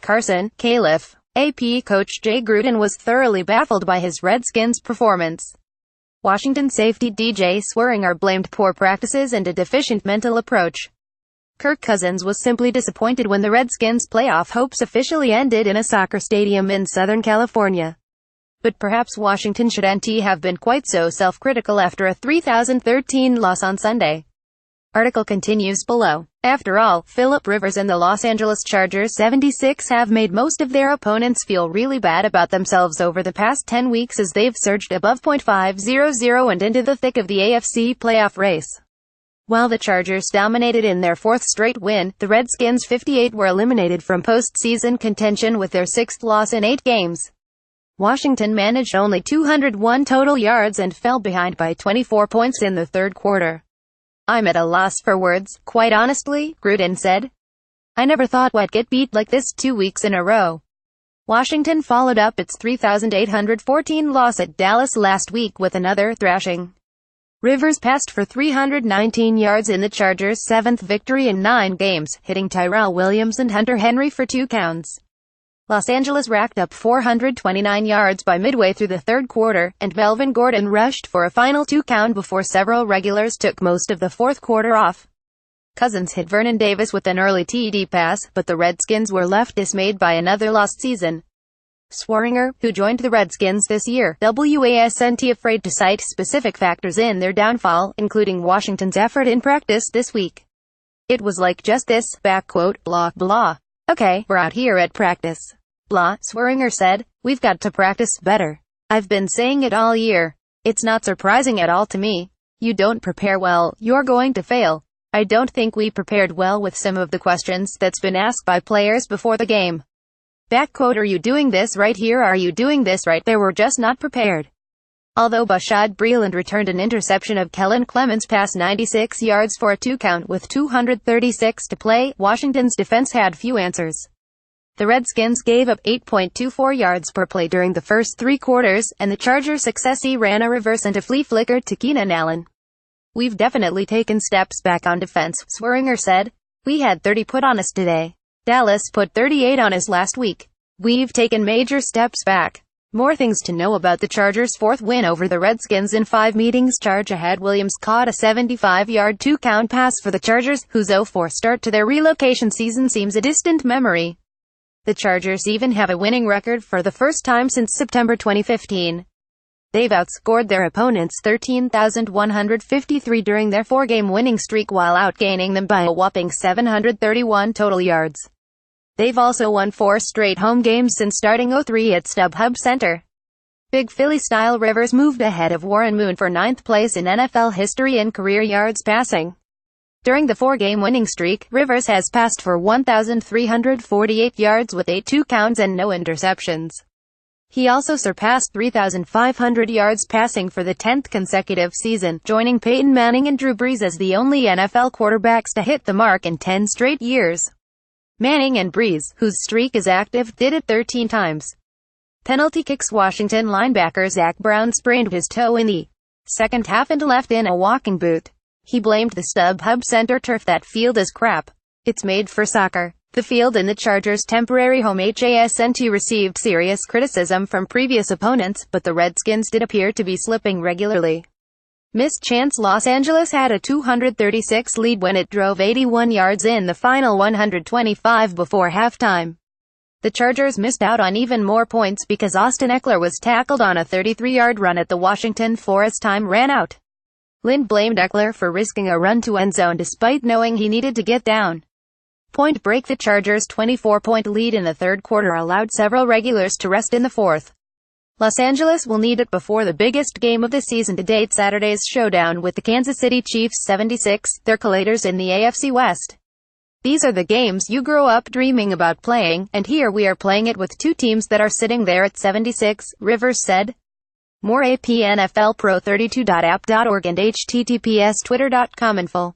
CARSON, Calif. AP Coach Jay Gruden was thoroughly baffled by his Redskins' performance. Washington safety DJ Swearinger blamed poor practices and a deficient mental approach. Kirk Cousins was simply disappointed when the Redskins' playoff hopes officially ended in a soccer stadium in Southern California. But perhaps Washington shouldn't have been quite so self-critical after a 2013 loss on Sunday. Article continues below. After all, Philip Rivers and the Los Angeles Chargers 76 have made most of their opponents feel really bad about themselves over the past 10 weeks as they've surged above .500 and into the thick of the AFC playoff race. While the Chargers dominated in their fourth straight win, the Redskins 58 were eliminated from postseason contention with their sixth loss in 8 games. Washington managed only 201 total yards and fell behind by 24 points in the third quarter. "I'm at a loss for words, quite honestly," Gruden said. "I never thought we'd get beat like this 2 weeks in a row." Washington followed up its 3,814 loss at Dallas last week with another thrashing. Rivers passed for 319 yards in the Chargers' 7th victory in 9 games, hitting Tyrell Williams and Hunter Henry for 2 counts. Los Angeles racked up 429 yards by midway through the third quarter, and Melvin Gordon rushed for a final 2 count before several regulars took most of the fourth quarter off. Cousins hit Vernon Davis with an early TD pass, but the Redskins were left dismayed by another lost season. Swearinger, who joined the Redskins this year, wasn't afraid to cite specific factors in their downfall, including Washington's effort in practice this week. "It was like just this, blah, blah. Okay, we're out here at practice. Blah," Swearinger said. "We've got to practice better. I've been saying it all year. It's not surprising at all to me. You don't prepare well, you're going to fail. I don't think we prepared well with some of the questions that's been asked by players before the game. Are you doing this right here? Are you doing this right there? We're just not prepared." Although Bashaud Breeland returned an interception of Kellen Clemens past 96 yards for a 2 count with 236 to play, Washington's defense had few answers. The Redskins gave up 8.24 yards per play during the first 3 quarters, and the Chargers' successee ran a reverse and a flea flicker to Keenan Allen. "We've definitely taken steps back on defense," Swearinger said. "We had 30 put on us today. Dallas put 38 on us last week. We've taken major steps back." More things to know about the Chargers' 4th win over the Redskins in 5 meetings. Charge ahead. Williams caught a 75-yard 2-count pass for the Chargers, whose 0-4 start to their relocation season seems a distant memory. The Chargers even have a winning record for the first time since September 2015. They've outscored their opponents 13,153 during their 4-game winning streak while outgaining them by a whopping 731 total yards. They've also won 4 straight home games since starting 0-3 at StubHub Center. Big Philly-style Rivers moved ahead of Warren Moon for 9th place in NFL history in career yards passing. During the 4-game winning streak, Rivers has passed for 1,348 yards with 8 2-counts and no interceptions. He also surpassed 3,500 yards passing for the 10th consecutive season, joining Peyton Manning and Drew Brees as the only NFL quarterbacks to hit the mark in 10 straight years. Manning and Brees, whose streak is active, did it 13 times. Penalty kicks. Washington linebacker Zach Brown sprained his toe in the second half and left in a walking boot. He blamed the StubHub Center turf. "That field is crap. It's made for soccer." The field in the Chargers' temporary home HASNT received serious criticism from previous opponents, but the Redskins did appear to be slipping regularly. Missed chance. Los Angeles had a 236 lead when it drove 81 yards in the final 125 before halftime. The Chargers missed out on even more points because Austin Eckler was tackled on a 33-yard run at the Washington 4 as time ran out. Lynn blamed Eckler for risking a run to end zone despite knowing he needed to get down. Point Break. The Chargers' 24-point lead in the third quarter allowed several regulars to rest in the fourth. Los Angeles will need it before the biggest game of the season to date, Saturday's showdown with the Kansas City Chiefs 76, their collators in the AFC West. "These are the games you grow up dreaming about playing, and here we are playing it with 2 teams that are sitting there at 76, Rivers said. More AP NFL Pro 32.app.org and https://twitter.com info.